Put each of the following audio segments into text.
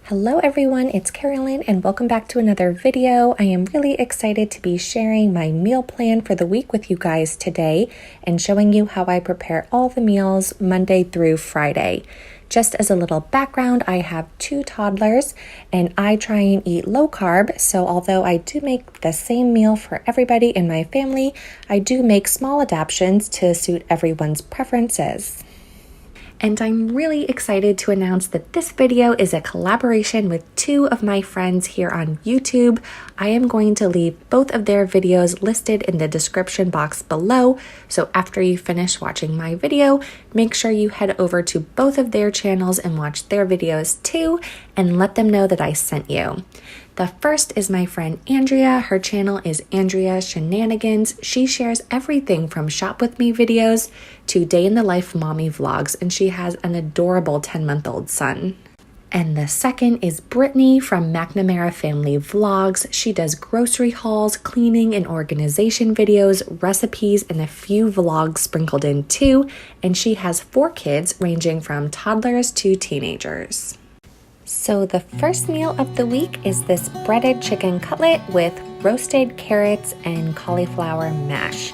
Hello everyone, it's Carolyn and welcome back to another video. I am really excited to be sharing my meal plan for the week with you guys today and showing you how I prepare all the meals Monday through Friday. Just as a little background, I have 2 toddlers and I try and eat low carb, so although I do make the same meal for everybody in my family, I do make small adaptations to suit everyone's preferences. And I'm really excited to announce that this video is a collaboration with 2 of my friends here on YouTube. I am going to leave both of their videos listed in the description box below, so after you finish watching my video, make sure you head over to both of their channels and watch their videos too, and let them know that I sent you. The first is my friend Andrea. Her channel is Andrea Shenanigans. She shares everything from shop with me videos to day in the life mommy vlogs, and she has an adorable 10-month-old son. And the second is Brittany from McNamara Family Vlogs. She does grocery hauls, cleaning and organization videos, recipes, and a few vlogs sprinkled in too. And she has 4 kids ranging from toddlers to teenagers. So the first meal of the week is this breaded chicken cutlet with roasted carrots and cauliflower mash.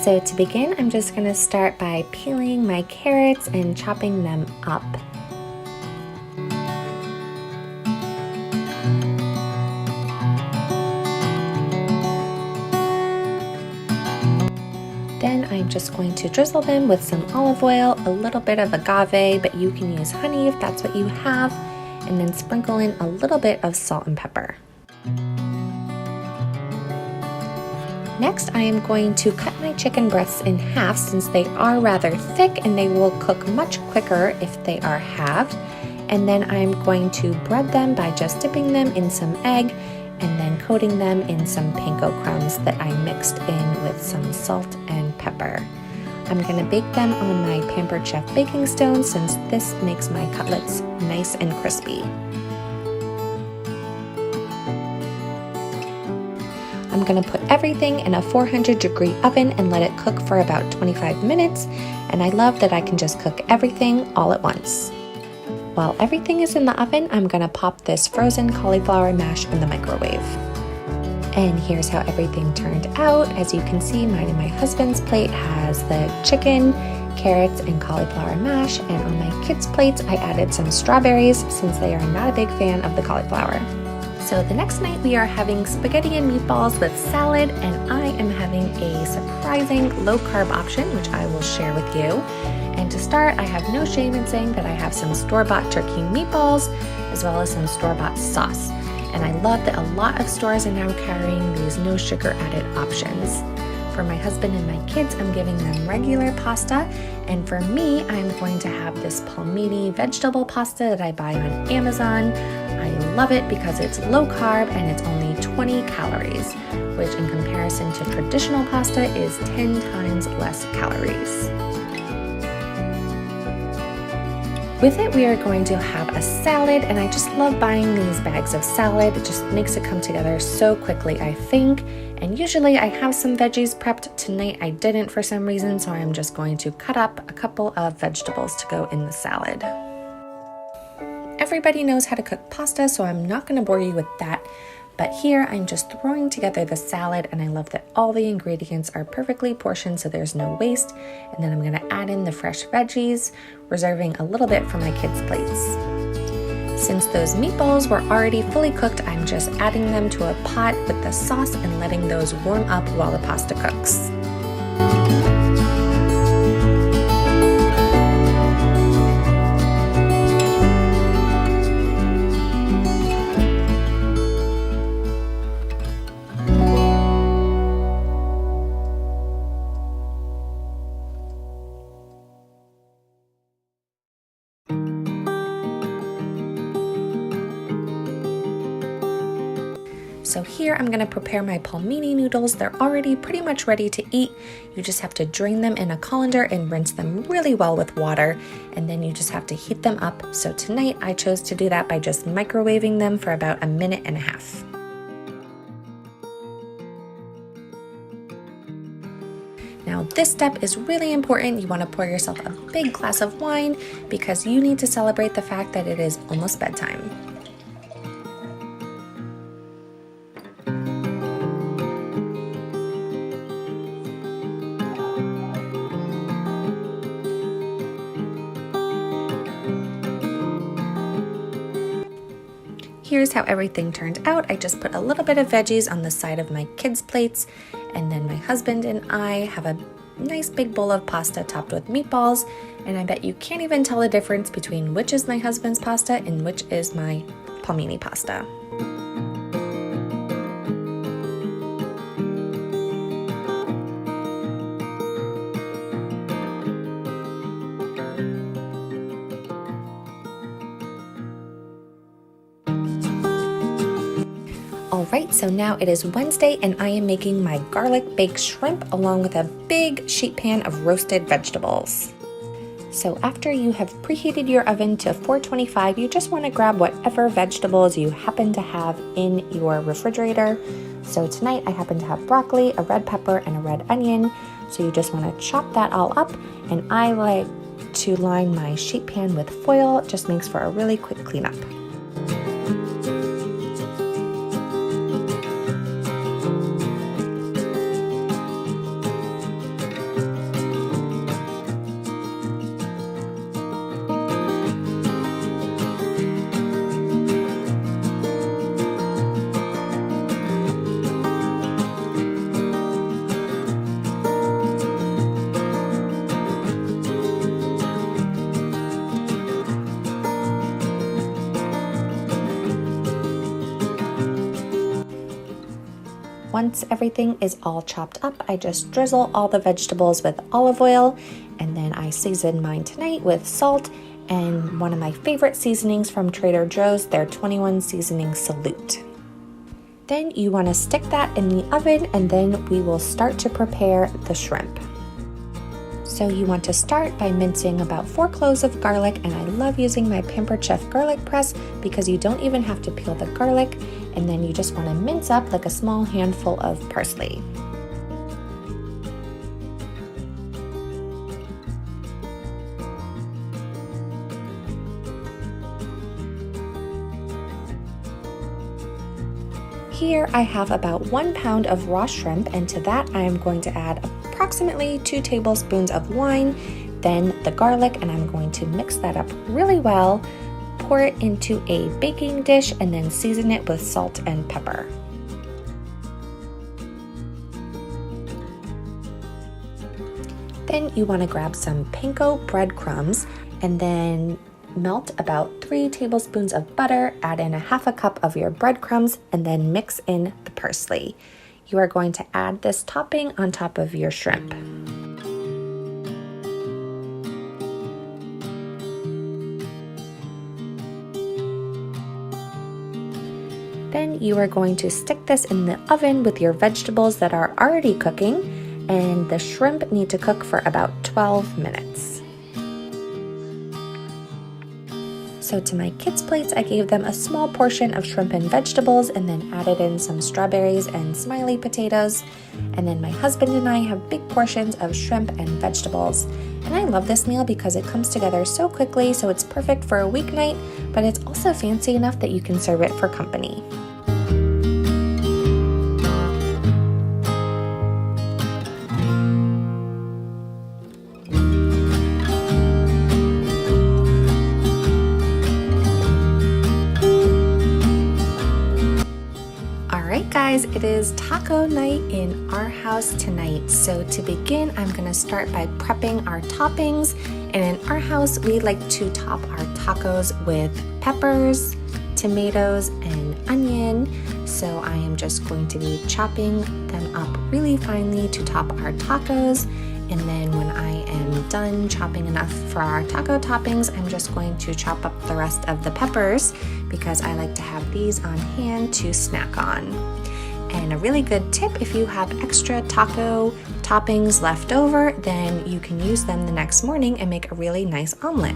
So to begin, I'm just going to start by peeling my carrots and chopping them up. Then I'm just going to drizzle them with some olive oil, a little bit of agave, but you can use honey if that's what you have, and then sprinkle in a little bit of salt and pepper. Next, I am going to cut my chicken breasts in half since they are rather thick and they will cook much quicker if they are halved. And then I'm going to bread them by just dipping them in some egg and then coating them in some panko crumbs that I mixed in with some salt and pepper. I'm going to bake them on my Pampered Chef baking stone since this makes my cutlets nice and crispy. I'm going to put everything in a 400-degree oven and let it cook for about 25 minutes, and I love that I can just cook everything all at once. While everything is in the oven, I'm going to pop this frozen cauliflower mash in the microwave. And here's how everything turned out. As you can see, mine and my husband's plate has the chicken, carrots, and cauliflower mash, and on my kids' plates, I added some strawberries since they are not a big fan of the cauliflower. So the next night we are having spaghetti and meatballs with salad, and I am having a surprising low-carb option, which I will share with you. And to start, I have no shame in saying that I have some store-bought turkey meatballs, as well as some store-bought sauce. And I love that a lot of stores are now carrying these no sugar added options. For my husband and my kids, I'm giving them regular pasta, and for me, I'm going to have this palmini vegetable pasta that I buy on Amazon. I love it because it's low carb and it's only 20 calories, which in comparison to traditional pasta is 10 times less calories. With it, we are going to have a salad, and I just love buying these bags of salad. It just makes it come together so quickly, I think. And usually I have some veggies prepped. Tonight I didn't for some reason, so I'm just going to cut up a couple of vegetables to go in the salad. Everybody knows how to cook pasta, so I'm not going to bore you with that. But here I'm just throwing together the salad, and I love that all the ingredients are perfectly portioned so there's no waste. And then I'm going to add in the fresh veggies, reserving a little bit for my kids' plates. Since those meatballs were already fully cooked, I'm just adding them to a pot with the sauce and letting those warm up while the pasta cooks. So here I'm going to prepare my palmini noodles. They're already pretty much ready to eat. You just have to drain them in a colander and rinse them really well with water, and then you just have to heat them up. So tonight I chose to do that by just microwaving them for about a minute and a half. Now this step is really important. You want to pour yourself a big glass of wine because you need to celebrate the fact that it is almost bedtime. here's how everything turned out. I just put a little bit of veggies on the side of my kids' plates, and then my husband and I have a nice big bowl of pasta topped with meatballs, and I bet you can't even tell the difference between which is my husband's pasta and which is my palmini pasta. Alright, so now it is Wednesday and I am making my garlic baked shrimp along with a big sheet pan of roasted vegetables. So after you have preheated your oven to 425, you just want to grab whatever vegetables you happen to have in your refrigerator. So tonight I happen to have broccoli, a red pepper, and a red onion. So you just want to chop that all up, and I like to line my sheet pan with foil. It just makes for a really quick cleanup. Once everything is all chopped up, I just drizzle all the vegetables with olive oil, and then I season mine tonight with salt and one of my favorite seasonings from Trader Joe's, their 21 seasoning salute. Then you want to stick that in the oven, and then we will start to prepare the shrimp. So you want to start by mincing about 4 cloves of garlic, and I love using my Pampered Chef garlic press because you don't even have to peel the garlic, and then you just want to mince up like a small handful of parsley. Here I have about 1 pound of raw shrimp, and to that I am going to add approximately 2 tablespoons of wine, then the garlic, and I'm going to mix that up really well, pour it into a baking dish, and then season it with salt and pepper. Then you want to grab some panko breadcrumbs and then melt about 3 tablespoons of butter, add in a half a cup of your breadcrumbs, and then mix in the parsley. You are going to add this topping on top of your shrimp. Then you are going to stick this in the oven with your vegetables that are already cooking, and the shrimp need to cook for about 12 minutes. So to my kids' plates, I gave them a small portion of shrimp and vegetables, and then added in some strawberries and smiley potatoes. And then my husband and I have big portions of shrimp and vegetables. And I love this meal because it comes together so quickly, so it's perfect for a weeknight, but it's also fancy enough that you can serve it for company. Guys, it is taco night in our house tonight. So to begin, I'm going to start by prepping our toppings. And in our house, we like to top our tacos with peppers, tomatoes, and onion. So I am just going to be chopping them up really finely to top our tacos. And then when I am done chopping enough for our taco toppings, I'm just going to chop up the rest of the peppers because I like to have these on hand to snack on. And a really good tip, if you have extra taco toppings left over, then you can use them the next morning and make a really nice omelet.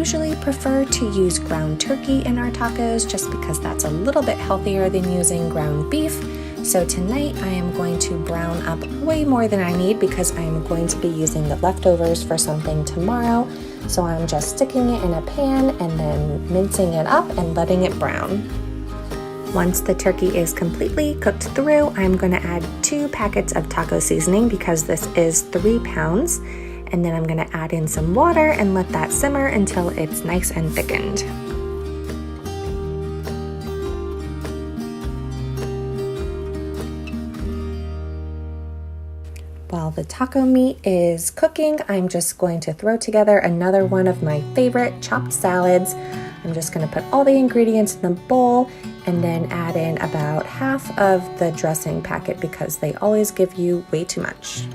usually prefer to use ground turkey in our tacos just because that's a little bit healthier than using ground beef. So tonight I am going to brown up way more than I need because I am going to be using the leftovers for something tomorrow. So I'm just sticking it in a pan and then mincing it up and letting it brown. Once the turkey is completely cooked through, I'm going to add 2 packets of taco seasoning because this is 3 pounds. And then I'm going to add in some water and let that simmer until it's nice and thickened. While the taco meat is cooking, I'm just going to throw together another one of my favorite chopped salads. I'm just going to put all the ingredients in the bowl and then add in about half of the dressing packet because they always give you way too much.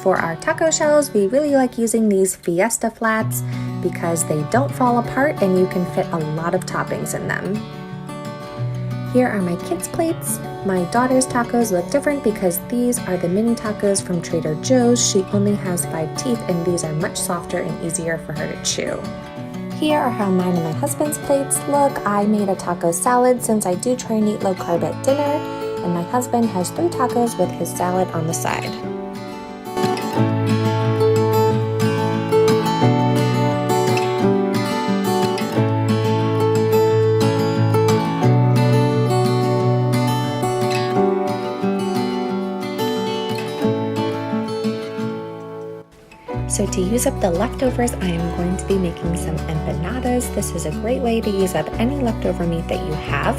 For our taco shells, we really like using these Fiesta flats because they don't fall apart and you can fit a lot of toppings in them. Here are my kids' plates. My daughter's tacos look different because these are the mini tacos from Trader Joe's. She only has 5 teeth and these are much softer and easier for her to chew. Here are how mine and my husband's plates look. I made a taco salad since I do try and eat low carb at dinner, and my husband has 3 tacos with his salad on the side. So to use up the leftovers, I am going to be making some empanadas. This is a great way to use up any leftover meat that you have.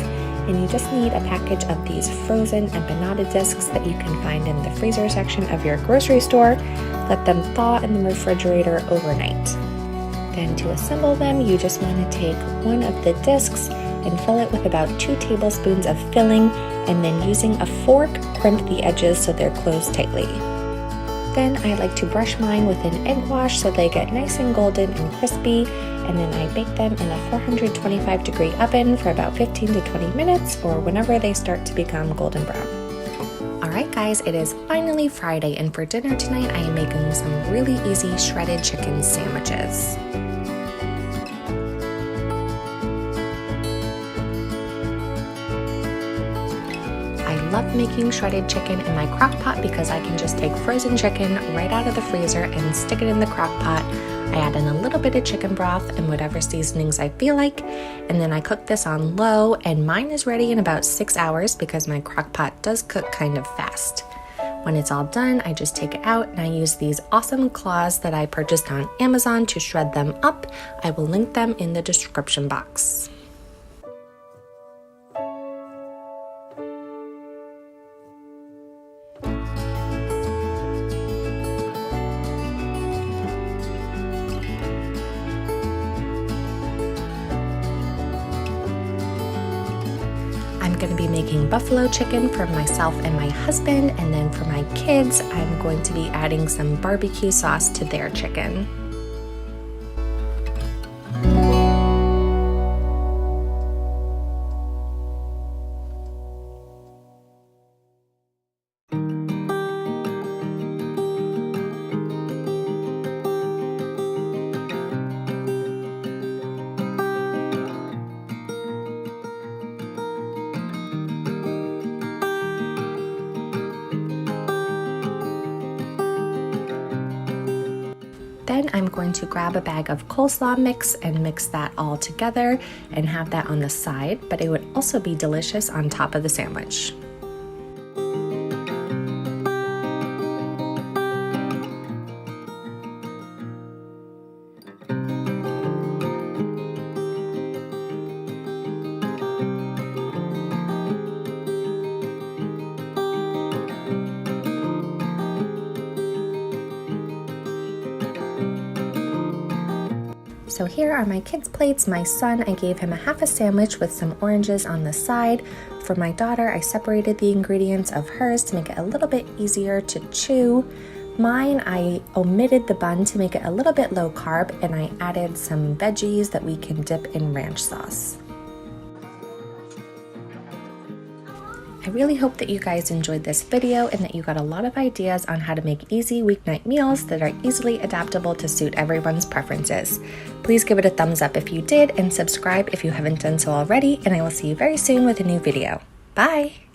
And you just need a package of these frozen empanada discs that you can find in the freezer section of your grocery store. Let them thaw in the refrigerator overnight. Then to assemble them, you just want to take one of the discs and fill it with about 2 tablespoons of filling, and then using a fork, crimp the edges so they're closed tightly. Then I like to brush mine with an egg wash so they get nice and golden and crispy, and then I bake them in a 425-degree oven for about 15 to 20 minutes or whenever they start to become golden brown. Alright guys, it is finally Friday, and for dinner tonight I am making some really easy shredded chicken sandwiches. I love making shredded chicken in my crock pot because I can just take frozen chicken right out of the freezer and stick it in the crock pot. I add in a little bit of chicken broth and whatever seasonings I feel like, and then I cook this on low, and mine is ready in about 6 hours because my crock pot does cook kind of fast. When it's all done, I just take it out and I use these awesome claws that I purchased on Amazon to shred them up. I will link them in the description box. I'm going to be making buffalo chicken for myself and my husband, and then for my kids, I'm going to be adding some barbecue sauce to their chicken. Then I'm going to grab a bag of coleslaw mix and mix that all together and have that on the side, but it would also be delicious on top of the sandwich. So here are my kids' plates. My son, I gave him a half a sandwich with some oranges on the side. For my daughter, I separated the ingredients of hers to make it a little bit easier to chew. Mine, I omitted the bun to make it a little bit low carb, and I added some veggies that we can dip in ranch sauce. I really hope that you guys enjoyed this video and that you got a lot of ideas on how to make easy weeknight meals that are easily adaptable to suit everyone's preferences. Please give it a thumbs up if you did, and subscribe if you haven't done so already, and I will see you very soon with a new video. Bye!